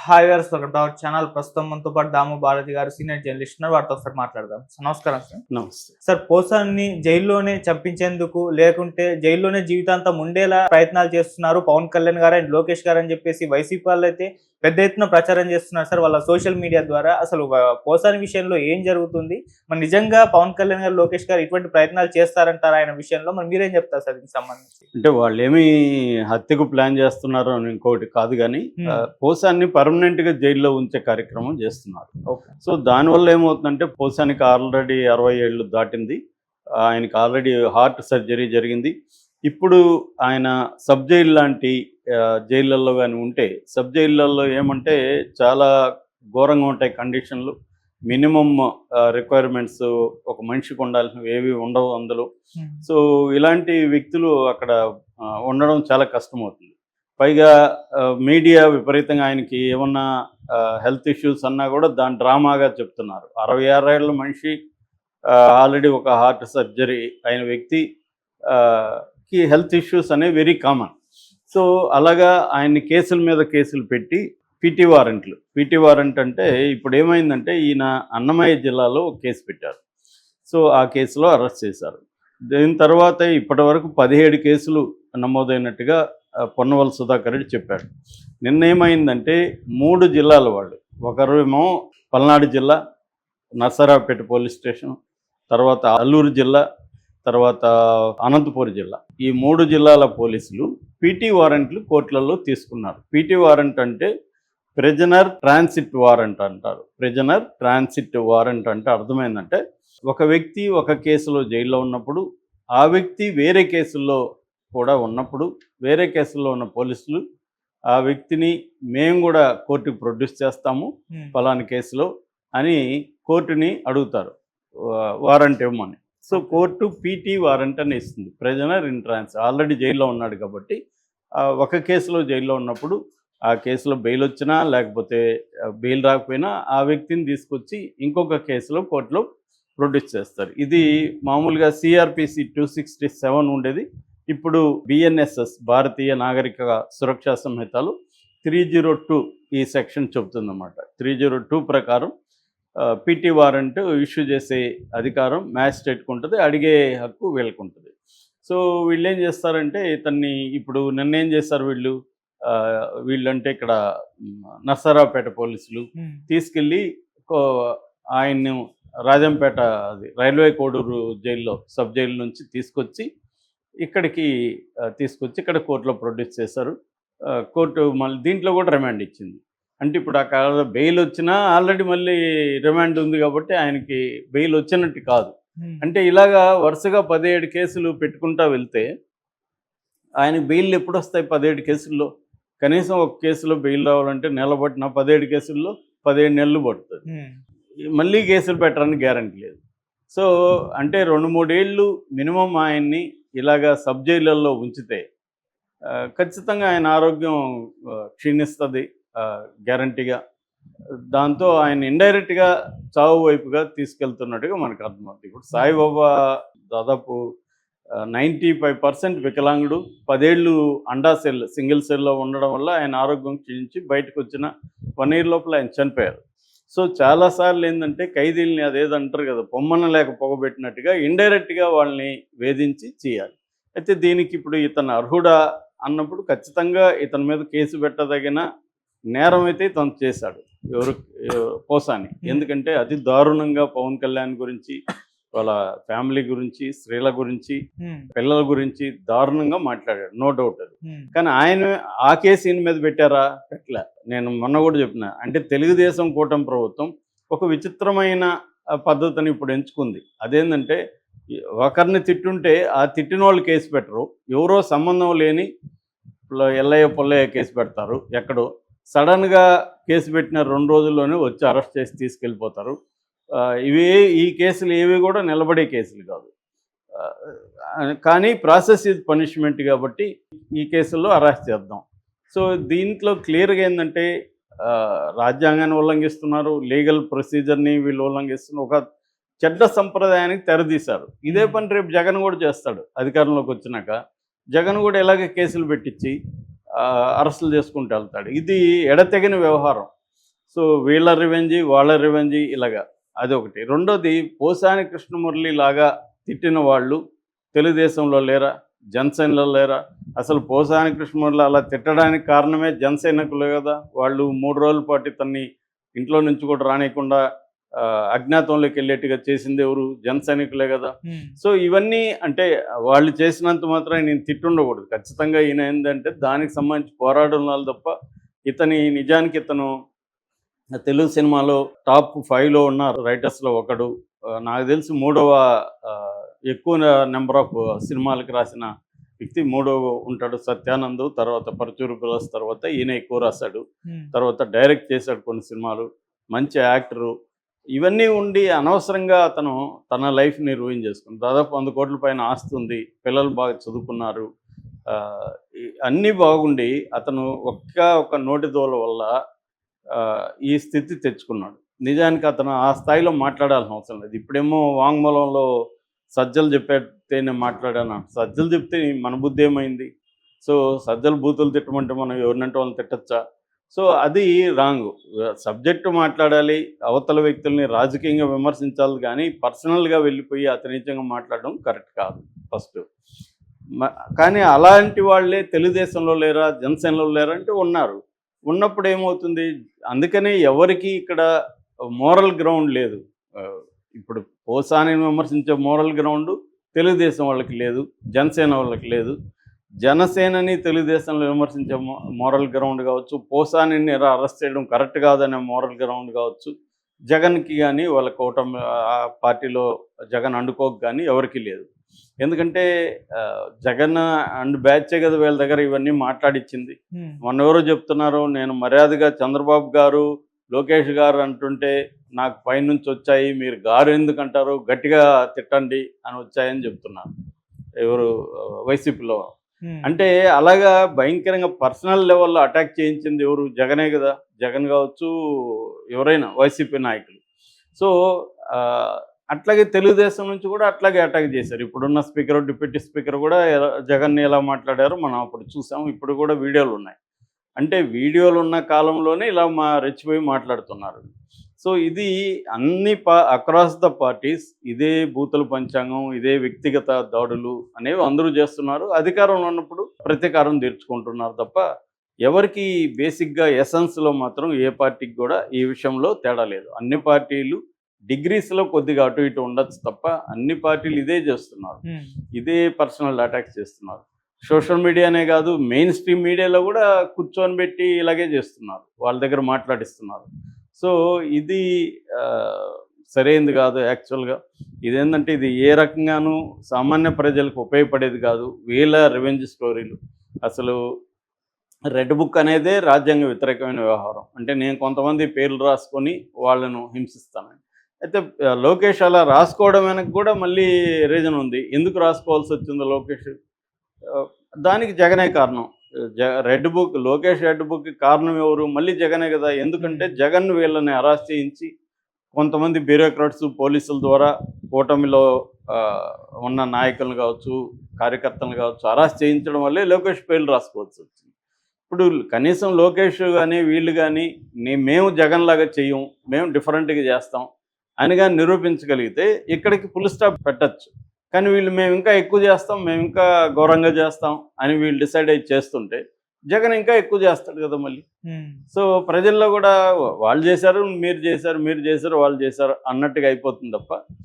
Hi viewers, welcome to our channel. ప్రస్తుతం మనతో పాటు దాము భారతి గారు సీనియర్ జర్నలిస్ట్ ఉన్నారు. వారితో ఒకసారి మాట్లాడదాం. నమస్కారం సార్. నమస్తే. సార్, పోసాన్ని జైల్లోనే చంపించేందుకు లేకుంటే జైల్లోనే జీవితాంతం ఉండేలా ప్రయత్నాలు చేస్తున్నారు పవన్ కళ్యాణ్ గారు అండ్ లోకేష్ గారు అని చెప్పేసి వైసీపీ వాళ్ళు అయితే పెద్ద ఎత్తున ప్రచారం చేస్తున్నారు సార్ వాళ్ళ సోషల్ మీడియా ద్వారా. అసలు పోసాని విషయంలో ఏం జరుగుతుంది? మరి నిజంగా పవన్ కళ్యాణ్ గారు, లోకేష్ గారు ఇటువంటి ప్రయత్నాలు చేస్తారంటారు ఆయన విషయంలో? మరి మీరేం చెప్తారు సార్ దీనికి సంబంధించి? అంటే వాళ్ళేమి హత్యకు ప్లాన్ చేస్తున్నారు అని ఇంకోటి కాదు, కానీ పోసాన్ని పర్మనెంట్ గా జైల్లో ఉంచే కార్యక్రమం చేస్తున్నారు. సో దానివల్ల ఏమవుతుందంటే పోసానికి ఆల్రెడీ 60 ఏళ్ళు దాటింది. ఆయనకి ఆల్రెడీ హార్ట్ సర్జరీ జరిగింది. ఇప్పుడు ఆయన సబ్ జైలు లాంటి జైళ్ళల్లో కానీ ఉంటే, సబ్ జైళ్ళల్లో ఏమంటే చాలా ఘోరంగా ఉంటాయి కండిషన్లు. మినిమం రిక్వైర్మెంట్స్ ఒక మనిషికి ఉండాల్సినవి ఏవి ఉండవు అందులో. సో ఇలాంటి వ్యక్తులు అక్కడ ఉండడం చాలా కష్టమవుతుంది. పైగా మీడియా విపరీతంగా ఆయనకి ఏమన్నా హెల్త్ ఇష్యూస్ అన్నా కూడా దాని డ్రామాగా చెప్తున్నారు. 66 ఏళ్ళ మనిషి, ఆల్రెడీ ఒక హార్ట్ సర్జరీ అయిన వ్యక్తి కి హెల్త్ ఇష్యూస్ అనేవి వెరీ కామన్. సో అలాగా ఆయన్ని కేసుల మీద కేసులు పెట్టి పీటీ వారెంట్ అంటే ఇప్పుడు ఏమైందంటే ఈయన అన్నమయ్య జిల్లాలో ఒక కేసు పెట్టారు. సో ఆ కేసులో అరెస్ట్ చేశారు. దీని తర్వాత ఇప్పటి వరకు 17 కేసులు నమోదైనట్టుగా పొన్నవల్ సుధాకర్ రెడ్డి చెప్పాడు. నిన్న ఏమైందంటే 3 జిల్లాల వాళ్ళు, ఒకరేమో పల్నాడు జిల్లా నర్సరావుపేట పోలీస్ స్టేషన్, తర్వాత అల్లూరు జిల్లా, తర్వాత అనంతపురం జిల్లా, ఈ 3 జిల్లాల పోలీసులు పీటీ వారెంట్లు కోర్టులలో తీసుకున్నారు. పీటీ వారెంట్ అంటే ప్రిజనర్ ట్రాన్సిట్ వారెంట్ అంటారు. ప్రిజనర్ ట్రాన్సిట్ వారెంట్ అంటే అర్థమైందంటే ఒక వ్యక్తి ఒక కేసులో జైల్లో ఉన్నప్పుడు, ఆ వ్యక్తి వేరే కేసుల్లో కూడా ఉన్నప్పుడు, వేరే కేసుల్లో ఉన్న పోలీసులు ఆ వ్యక్తిని మేము కూడా కోర్టుకు ప్రొడ్యూస్ చేస్తాము ఫలాని కేసులో అని కోర్టుని అడుగుతారు వారెంట్ ఇవ్వమని. సో కోర్టు పీటీ వారెంట్ అని ఇస్తుంది. ప్రిజనర్ ఇన్ ట్రాన్స్, ఆల్రెడీ జైల్లో ఉన్నాడు కాబట్టి ఒక కేసులో జైల్లో ఉన్నప్పుడు ఆ కేసులో బెయిల్ వచ్చినా లేకపోతే బెయిల్ రాకపోయినా ఆ వ్యక్తిని తీసుకొచ్చి ఇంకొక కేసులో కోర్టులో ప్రొడ్యూస్ చేస్తారు. ఇది మామూలుగా సిఆర్పిసి 267 ఉండేది. ఇప్పుడు బిఎన్ఎస్ఎస్ భారతీయ నాగరిక సురక్షా సంహితలో 302 ఈ సెక్షన్ చెబుతుందన్నమాట. 302 ప్రకారం పీటీ వారెంట్ ఇష్యూ చేసే అధికారం మ్యాజిస్ట్రేట్కి ఉంటుంది, అడిగే హక్కు వీళ్ళకు ఉంటుంది. సో వీళ్ళు ఏం చేస్తారంటే ఇతన్ని ఇప్పుడు నిన్నేం చేస్తారు వీళ్ళంటే ఇక్కడ నర్సరావుపేట పోలీసులు తీసుకెళ్ళి ఆయన్ని రాజంపేట రైల్వే కోడూరు జైల్లో సబ్ జైలు నుంచి తీసుకొచ్చి ఇక్కడ కోర్టులో ప్రొడ్యూస్ చేశారు. కోర్టు మళ్ళీ దీంట్లో కూడా రిమాండ్ ఇచ్చింది. అంటే ఇప్పుడు అక్కడ బెయిల్ వచ్చినా ఆల్రెడీ మళ్ళీ రిమాండ్ ఉంది కాబట్టి ఆయనకి బెయిల్ వచ్చినట్టు కాదు. అంటే ఇలాగా వరుసగా 17 కేసులు పెట్టుకుంటా వెళ్తే ఆయనకి బెయిల్ ఎప్పుడు వస్తాయి? 17 కేసుల్లో కనీసం ఒక కేసులో బెయిల్ రావాలంటే నెల పట్టిన 17 కేసుల్లో 17 నెలలు పడుతుంది. మళ్ళీ కేసులు పెట్టడానికి గ్యారంటీ లేదు. సో అంటే 2-3 ఏళ్ళు మినిమం ఆయన్ని ఇలాగా సబ్ జైళ్ళల్లో ఉంచితే ఖచ్చితంగా ఆయన ఆరోగ్యం క్షీణిస్తుంది గ్యారంటీగా. దాంతో ఆయన ఇండైరెక్ట్గా చావు వైపుగా తీసుకెళ్తున్నట్టుగా మనకు అర్థమవుతుంది. ఇప్పుడు సాయిబాబా దాదాపు 95% వికలాంగుడు, 10 ఏళ్ళు అండా సెల్ సింగిల్ సెల్లో ఉండడం వల్ల ఆయన ఆరోగ్యం క్షీణించి బయటకు వచ్చిన 1 ఇయర్ లోపల ఆయన చనిపోయారు. సో చాలాసార్లు ఏంటంటే ఖైదీల్ని అదేదంటారు కదా, పొమ్మన లేక పొగబెట్టినట్టుగా ఇండైరెక్ట్గా వాళ్ళని వేధించి చేయాలి. అయితే దీనికి ఇప్పుడు ఇతను అర్హుడా అన్నప్పుడు ఖచ్చితంగా ఇతని మీద కేసు పెట్టదగిన నేరం అయితే తను చేశాడు పోసాని. ఎందుకంటే అతి దారుణంగా పవన్ కళ్యాణ్ గురించి, వాళ్ళ ఫ్యామిలీ గురించి, స్త్రీల గురించి, పిల్లల గురించి దారుణంగా మాట్లాడాడు, నో డౌట్ అది. కానీ ఆయన ఆ కేసు ఈయన మీద పెట్టారా? పెట్టలే. నేను మొన్న కూడా చెప్పిన, అంటే తెలుగుదేశం కూటమి ప్రభుత్వం ఒక విచిత్రమైన పద్ధతిని ఇప్పుడు ఎంచుకుంది. అదేంటంటే ఒకరిని తిట్టుంటే ఆ తిట్టిన వాళ్ళు కేసు పెట్టరు, ఎవరో సంబంధం లేని ఎల్లయ్య పొల్లయ్య కేసు పెడతారు. ఎక్కడో సడన్గా కేసు పెట్టిన 2 రోజుల్లోనే వచ్చి అరెస్ట్ చేసి తీసుకెళ్ళిపోతారు. ఈ కేసులు ఏవి కూడా నిలబడే కేసులు కాదు. కానీ ప్రాసెస్ ఈజ్ పనిష్మెంట్ కాబట్టి ఈ కేసుల్లో అరెస్ట్ చేద్దాం. సో దీంట్లో క్లియర్గా ఏంటంటే రాజ్యాంగాన్ని ఉల్లంఘిస్తున్నారు, లీగల్ ప్రొసీజర్ని వీళ్ళు ఉల్లంఘిస్తున్నారు, ఒక చెడ్డ సంప్రదాయానికి తెరదీశారు. ఇదే పని రేపు జగన్ కూడా చేస్తాడు. అధికారంలోకి వచ్చినాక జగన్ కూడా ఇలాగే కేసులు పెట్టించి అరెస్టులు చేసుకుంటూ వెళ్తాడు. ఇది ఎడతెగని వ్యవహారం. సో వీళ్ళ రివెంజీ వాళ్ళ రివెంజీ ఇలాగా అదొకటి. రెండోది పోసాని కృష్ణమురళి లాగా తిట్టిన వాళ్ళు తెలుగుదేశంలో లేరా, జనసేనలో లేరా? అసలు పోసాని కృష్ణమురళి అలా తిట్టడానికి కారణమే జనసైనికులే కదా. వాళ్ళు 3 రోజుల పాటు ఇతన్ని ఇంట్లో నుంచి కూడా రానియకుండా అజ్ఞాతంలోకి వెళ్ళేట్టుగా చేసింది ఎవరు? జనసైనికులే కదా. సో ఇవన్నీ అంటే వాళ్ళు చేసినంత మాత్రం నేను తిట్టుండకూడదు. ఖచ్చితంగా ఈయన ఏంటంటే దానికి సంబంధించి పోరాడున్నారు తప్ప నిజానికి ఇతను తెలుగు సినిమాలో టాప్ 5లో ఉన్న రైటర్స్లో ఒకడు. నాకు తెలిసి 3వ ఎక్కువ నెంబర్ ఆఫ్ సినిమాలకు రాసిన వ్యక్తి 3వ ఉంటాడు సత్యానంద్. తర్వాత పరచూరు బ్రదర్స్ తర్వాత ఈయన ఎక్కువ రాశాడు. తర్వాత డైరెక్ట్ చేశాడు కొన్ని సినిమాలు. మంచి యాక్టరు. ఇవన్నీ ఉండి అనవసరంగా అతను తన లైఫ్ని రూయిన్ చేసుకున్నాడు. దాదాపు 100 కోట్ల పైన ఆస్తి ఉంది. పిల్లలు బాగా చదువుకున్నారు. అన్నీ బాగుండి అతను ఒక నోటి దోల వల్ల ఈ స్థితి తెచ్చుకున్నాడు. నిజానికి అతను ఆ స్థాయిలో మాట్లాడాల్సిన అవసరం లేదు. ఇప్పుడేమో వాంగ్మూలంలో సజ్జలు చెప్పేటేనే మాట్లాడాను. సజ్జలు చెప్తే మన బుద్ధి ఏమైంది? సో సజ్జలు బూతులు తిట్టమంటే మనం ఎవరినంటే వాళ్ళని తిట్టచ్చా? సో అది రాంగ్. సబ్జెక్టు మాట్లాడాలి, అవతల వ్యక్తుల్ని రాజకీయంగా విమర్శించాలి, కానీ పర్సనల్గా వెళ్ళిపోయి అతనిజంగా మాట్లాడడం కరెక్ట్ కాదు ఫస్ట్. కానీ అలాంటి వాళ్ళే తెలుగుదేశంలో లేరా, జనసేనలో లేరా అంటే ఉన్నారు. ఉన్నప్పుడు ఏమవుతుంది? అందుకనే ఎవరికి ఇక్కడ మోరల్ గ్రౌండ్ లేదు. ఇప్పుడు పోసానిని విమర్శించే మోరల్ గ్రౌండ్ తెలుగుదేశం వాళ్ళకి లేదు, జనసేన వాళ్ళకి లేదు. జనసేనని తెలుగుదేశంలో విమర్శించే మోరల్ గ్రౌండ్ కావచ్చు, పోసానిని అరెస్ట్ చేయడం కరెక్ట్ కాదనే మోరల్ గ్రౌండ్ కావచ్చు, జగన్కి కానీ వాళ్ళ కూటమి పార్టీలో జగన్ అండుకోకు కానీ ఎవరికి లేదు. ఎందుకంటే జగన్ అండ్ బ్యాచే కదా వీళ్ళ దగ్గర ఇవన్నీ మాట్లాడిచ్చింది. మొన్న ఎవరో చెప్తున్నారు, నేను మర్యాదగా చంద్రబాబు గారు లోకేష్ గారు అంటుంటే నాకు పైనుంచి వచ్చాయి, మీరు గారు ఎందుకంటారు, గట్టిగా తిట్టండి అని వచ్చాయని చెప్తున్నారు ఎవరు వైసీపీలో. అంటే అలాగా భయంకరంగా పర్సనల్ లెవెల్లో అటాక్ చేయించింది ఎవరు? జగనే కదా. జగన్ కావచ్చు, ఎవరైనా వైసీపీ నాయకులు. సో అట్లాగే తెలుగుదేశం నుంచి కూడా అట్లాగే అటాక్ చేశారు. ఇప్పుడున్న స్పీకర్, డిప్యూటీ స్పీకర్ కూడా జగన్ని ఎలా మాట్లాడారో మనం అప్పుడు చూసాం. ఇప్పుడు కూడా వీడియోలు ఉన్నాయి. అంటే వీడియోలు ఉన్న కాలంలోనే ఇలా రెచ్చిపోయి మాట్లాడుతున్నారు. సో ఇది అన్ని అక్రాస్ ద పార్టీస్ ఇదే బూతుల పంచాంగం, ఇదే వ్యక్తిగత దాడులు అనేవి అందరూ చేస్తున్నారు. అధికారంలో ఉన్నప్పుడు ప్రతీకారం తీర్చుకుంటున్నారు తప్ప ఎవరికి బేసిక్గా ఎసెన్స్లో మాత్రం ఏ పార్టీకి కూడా ఈ విషయంలో తేడా లేదు. అన్ని పార్టీలు డిగ్రీస్లో కొద్దిగా అటు ఇటు ఉండొచ్చు తప్ప అన్ని పార్టీలు ఇదే చేస్తున్నారు. ఇదే పర్సనల్ అటాక్స్ చేస్తున్నారు. సోషల్ మీడియానే కాదు, మెయిన్ స్ట్రీమ్ మీడియాలో కూడా కూర్చొని పెట్టి ఇలాగే చేస్తున్నారు, వాళ్ళ దగ్గర మాట్లాడిస్తున్నారు. సో ఇది సరైనది కాదు. యాక్చువల్గా ఇదేంటంటే ఇది ఏ రకంగానూ సామాన్య ప్రజలకు ఉపయోగపడేది కాదు. వీళ్ళ రివెంజ్ స్టోరీలు. అసలు రెడ్ బుక్ అనేదే రాజ్యాంగ వ్యతిరేకమైన వ్యవహారం. అంటే నేను కొంతమంది పేర్లు రాసుకొని వాళ్ళను హింసిస్తానని. అయితే లోకేష్ అలా రాసుకోవడం వెనక కూడా మళ్ళీ రీజన్ ఉంది. ఎందుకు రాసుకోవాల్సి వచ్చిందో లోకేష్, దానికి జగనే కారణం. లోకేష్ రెడ్ బుక్కి కారణం ఎవరు? మళ్ళీ జగనే కదా. ఎందుకంటే జగన్ వీళ్ళని అరెస్ట్ చేయించి కొంతమంది బ్యూరోక్రాట్స్, పోలీసుల ద్వారా కూటమిలో ఉన్న నాయకులు కావచ్చు, కార్యకర్తలు కావచ్చు అరెస్ట్ చేయించడం వల్లే లోకేష్ పేర్లు రాసుకోవాల్సి వచ్చింది. ఇప్పుడు కనీసం లోకేష్ కానీ వీళ్ళు కానీ మేము జగన్ లాగా చెయ్యం, మేము డిఫరెంట్గా చేస్తాం అని కానీ నిరూపించగలిగితే ఇక్కడికి ఫుల్ స్టాప్ పెట్టచ్చు. కానీ వీళ్ళు మేము ఇంకా ఎక్కువ చేస్తాం, మేము ఇంకా ఘోరంగా చేస్తాం అని వీళ్ళు డిసైడ్ అయ్యి చేస్తుంటే జగన్ ఇంకా ఎక్కువ చేస్తాడు కదా మళ్ళీ. సో ప్రజల్లో కూడా వాళ్ళు చేశారు, మీరు చేశారు, వాళ్ళు చేశారు అన్నట్టుగా అయిపోతుంది తప్ప